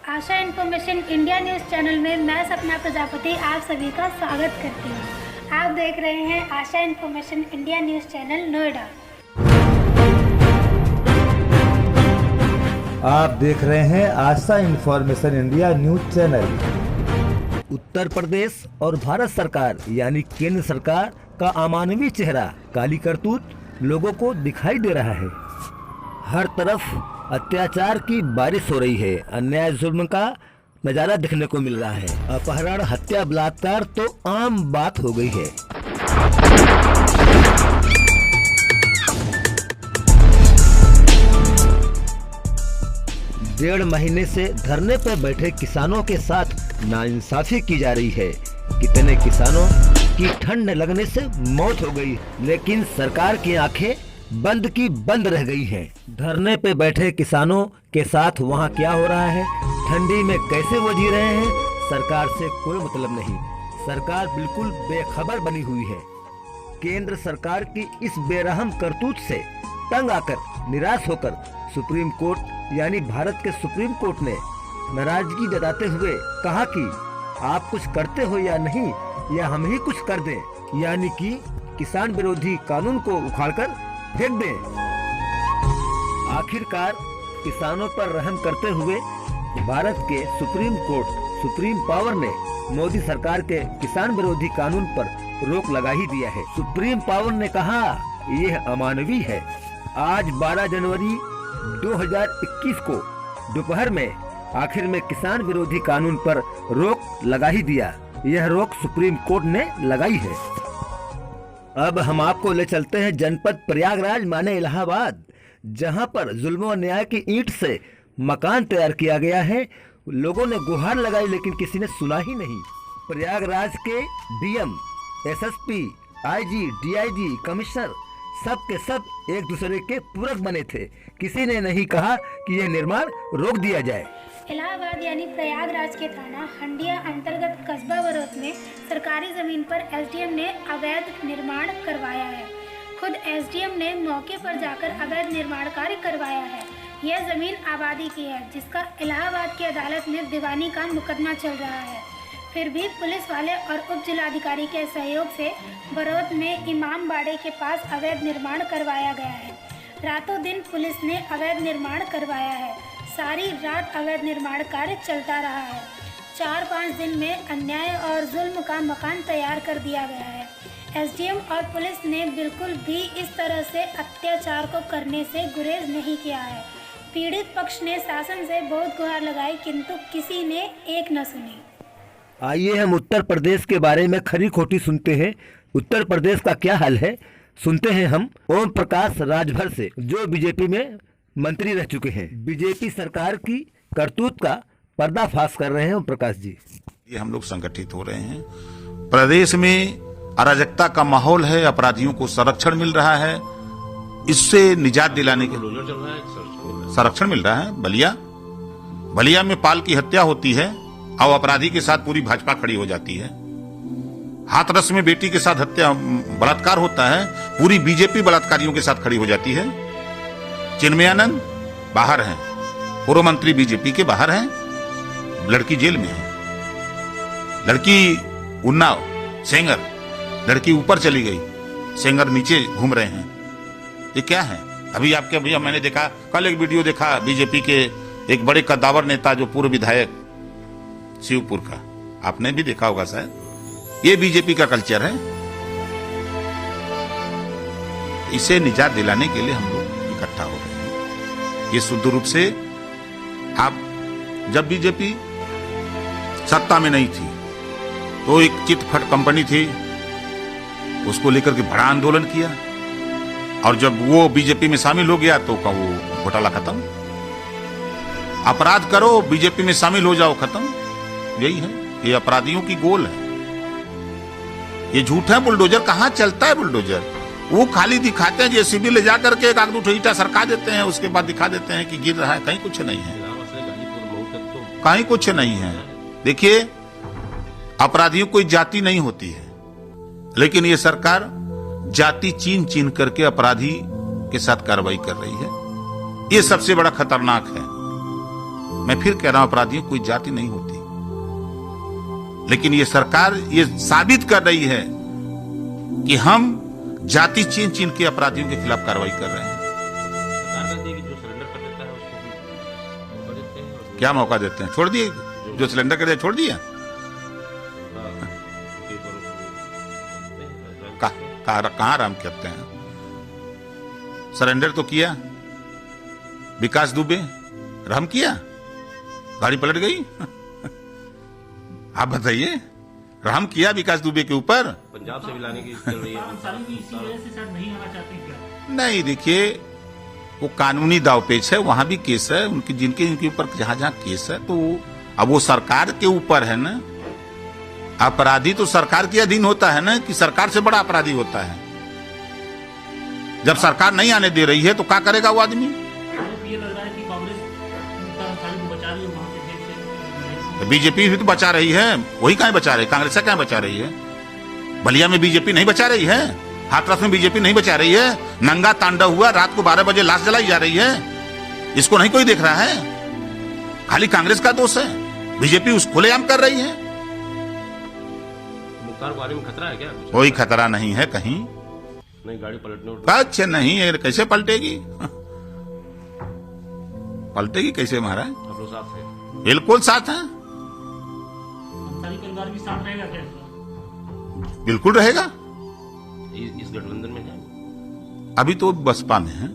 आशा information India news channel में मैं सपना प्रजापति आप सभी का स्वागत करती हूँ। आप देख रहे हैं Asha information India news channel Noida. आप देख रहे हैं Asha information India news channel. Uttar Pradesh और भारत सरकार यानी केंद्र सरकार का अमानवीय चेहरा काली करतूत लोगों को दिखाई दे रहा है। हर तरफ अत्याचार की बारिश हो रही है, अन्याय जुल्म का नजारा देखने को मिल रहा है। अपहरण, हत्या, बलात्कार तो आम बात हो गई है। डेढ़ महीने से धरने पर बैठे किसानों के साथ नाइंसाफी की जा रही है। कितने किसानों की ठंड लगने से मौत हो गई, लेकिन सरकार की आंखें बंद की बंद रह गई हैं। धरने पे बैठे किसानों के साथ वहाँ क्या हो रहा है, ठंडी में कैसे वो जी रहे हैं, सरकार से कोई मतलब नहीं। सरकार बिल्कुल बेखबर बनी हुई है। केंद्र सरकार की इस बेरहम करतूत से तंग आकर निराश होकर सुप्रीम कोर्ट यानी भारत के सुप्रीम कोर्ट ने नाराजगी जताते हुए कहा कि आप कुछ करते हो या नहीं, या हम ही कुछ कर दें, यानी कि किसान विरोधी कानून को उखाड़कर फेंक दें। आखिरकार किसानों पर रहम करते हुए भारत के सुप्रीम पावर ने मोदी सरकार के किसान विरोधी कानून पर रोक लगा ही दिया है। सुप्रीम पावर ने कहा यह अमानवीय है। आज 12 जनवरी 2021 को दोपहर में आखिर में किसान विरोधी कानून पर रोक लगा ही दिया। यह रोक सुप्रीम कोर्ट ने लगाई है। अब हम आपको ले चलते हैं जनपद प्रयागराज माने इलाहाबाद, जहां पर जुल्म और न्याय की ईंट से मकान तैयार किया गया है। लोगों ने गुहार लगाई लेकिन किसी ने सुना ही नहीं। प्रयागराज के DM, SSP, IG, DIG, commissioner सब के सब एक दूसरे के पूरक बने थे। किसी ने नहीं कहा कि यह निर्माण रोक दिया जाए। इलाहाबाद यानी प्रयागराज के थाना हंडिया अंतर्गत कस्बा बरोत में सरकारी जमीन पर एसडीएम ने अवैध निर्माण करवाया है। खुद एसडीएम ने मौके पर जाकर अवैध निर्माण कार्य करवाया है। यह जमीन आबादी की है, जिसका इलाहाबाद की अदालत में दीवानी का मुकदमा चल रहा है। फिर भी पुलिस वाले और उप जिलाधिकारी के सहयोग से बरोत में इमाम बाड़े के पास अवैध निर्माण करवाया गया है। रातों दिन पुलिस ने अवैध निर्माण करवाया है। सारी रात अवैध निर्माण कार्य चलता रहा है। 4-5 दिन में अन्याय और जुल्म का मकान तैयार कर दिया गया है। एसडीएम और पुलिस ने बिल्कुल भी इस तरह से अत्याचार को करने से गुरेज नहीं किया है। पीड़ित पक्ष ने शासन से बहुत गुहार लगाई, किंतु किसी ने एक न सुनी। आइए हम उत्तर प्रदेश के बारे में खरी खोटी सुनते हैं। उत्तर प्रदेश का क्या हाल है सुनते हैं हम ओम प्रकाश राजभर से, जो बीजेपी में मंत्री रह चुके हैं। बीजेपी सरकार की करतूत का पर्दाफाश कर रहे हैं ओम प्रकाश जी। ये हम लोग संगठित हो रहे हैं। प्रदेश में अराजकता का माहौल है, अपराधियों को संरक्षण मिल रहा है। इससे निजात दिलाने के संरक्षण मिल रहा है। बलिया में पाल की हत्या होती है और अपराधी के साथ पूरी भाजपा खड़ी हो जाती है। हाथरस में बेटी के साथ हत्या बलात्कार होता है, पूरी बीजेपी बलात्कारियों के साथ खड़ी हो जाती है। चिन्मयानंद बाहर हैं, पूर्व मंत्री बीजेपी के बाहर हैं, लड़की जेल में है। लड़की उन्नाव सेंगर, लड़की ऊपर चली गई, सेंगर नीचे घूम रहे हैं। ये क्या है? अभी आपके भैया मैंने देखा, कल एक वीडियो देखा बीजेपी के एक बड़े कद्दावर नेता जो पूर्व विधायक शिवपुर का, आपने भी देखा होगा शायद। ये बीजेपी का कल्चर है। इसे निजात दिलाने के लिए हम लोग इकट्ठा हो रहे हैं। ये शुद्ध रूप से आप जब बीजेपी सत्ता में नहीं थी तो एक चिटफंड कंपनी थी, उसको लेकर के बड़ा आंदोलन किया, और जब वो बीजेपी में शामिल हो गया तो का वो घोटाला खत्म। अपराध करो, बीजेपी में शामिल हो जाओ, खत्म। यही है, ये अपराधियों की गोल है। ये झूठ है। बुलडोजर कहाँ चलता है? बुलडोजर वो खाली दिखाते हैं, जेसीबी ले जाकर के एक आध दो ईटा सरका देते हैं, उसके बाद दिखा देते हैं कि गिर रहा है। कहीं कुछ नहीं है, कहीं कुछ नहीं है। देखिए, अपराधियों कोई जाति नहीं होती है, लेकिन ये सरकार जाति चीन चीन करके अपराधी के साथ कार्रवाई कर रही है। ये सबसे बड़ा खतरनाक है। मैं फिर कह रहा हूं, अपराधियों कोई जाति नहीं होती, लेकिन ये सरकार ये साबित कर रही है कि हम जाति चीन चीन के अपराधियों के खिलाफ कार्रवाई कर रहे हैं। क्या मौका देते हैं? छोड़ दिए, जो सिलेंडर कर दिया छोड़ दिया। कहां राम कहते हैं? सरेंडर तो किया विकास दुबे, राम किया, गाड़ी पलट गई। आप बताइए, राम किया विकास दुबे के ऊपर? पंजाब से भी लाने की चल रही है। नहीं, देखिए वो कानूनी दावपेच है, वहां भी केस है उनकी, जिनके ऊपर जहां जहां केस है, तो अब वो सरकार के ऊपर है ना। अपराधी तो सरकार के अधीन होता है ना, कि सरकार से बड़ा अपराधी होता है। जब सरकार नहीं आने दे रही है तो क्या करेगा वो आदमी? बीजेपी भी तो बचा रही है, वही कहां बचा रही है? कांग्रेस कहां बचा रही है? बलिया में बीजेपी नहीं बचा रही है, हाथरस में बीजेपी नहीं बचा रही है। नंगा तांडव हुआ, रात को 12 बजे लाश जलाई जा रही है, इसको नहीं कोई देख रहा है। खाली कांग्रेस का दोष है, बीजेपी उस खुलेआम कर रही है। मुख्तार को आने में खतरा है क्या? कोई खतरा नहीं है कहीं। नहीं, गाड़ी पलटने अच्छा नहीं है, कैसे पलटेगी? पलटेगी कैसे महाराज? आप लोग साथ हैं? बिल्कुल साथ है, परिवार भी साथ रहेगा क्या? बिल्कुल रहेगा। इस गठबंधन में है? अभी तो बसपा में है,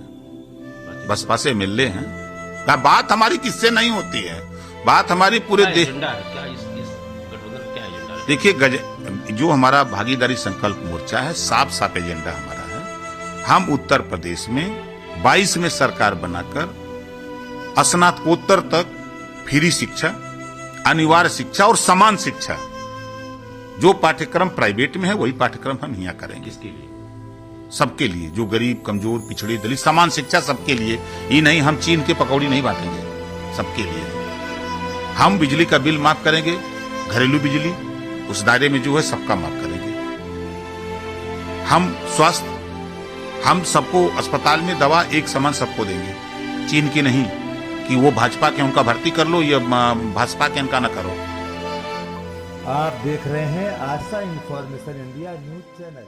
बसपा से मिलने हैं। बात हमारी किससे नहीं होती है, बात हमारी पूरे देश। एजेंडा है क्या इस गठबंधन का? क्या एजेंडा है? देखिए, जो हमारा भागीदारी संकल्प मोर्चा है, साफ साफ एजेंडा हमारा है। हम उत्तर प्रदेश में 22 में सरकार बनाकर स्नातकोत्तर तक फ्री शिक्षा, अनिवार्य शिक्षा और समान शिक्षा, जो पाठ्यक्रम प्राइवेट में है वही पाठ्यक्रम हम यहाँ करेंगे। किसके लिए? सबके लिए, जो गरीब, कमजोर, पिछड़े, दलित, समान शिक्षा सबके लिए। ये नहीं हम चीन के पकौड़ी नहीं बांटेंगे, सबके लिए। हम बिजली का बिल माफ करेंगे, घरेलू बिजली उस दायरे में जो है सबका माफ करेंगे। हम स्वास्थ्य, हम सबको अस्पताल में दवा एक समान सबको देंगे, चीन की नहीं कि वो भाजपा के उनका भर्ती कर लो या भाजपा के इनका न करो। आप देख रहे हैं Asha information India news channel.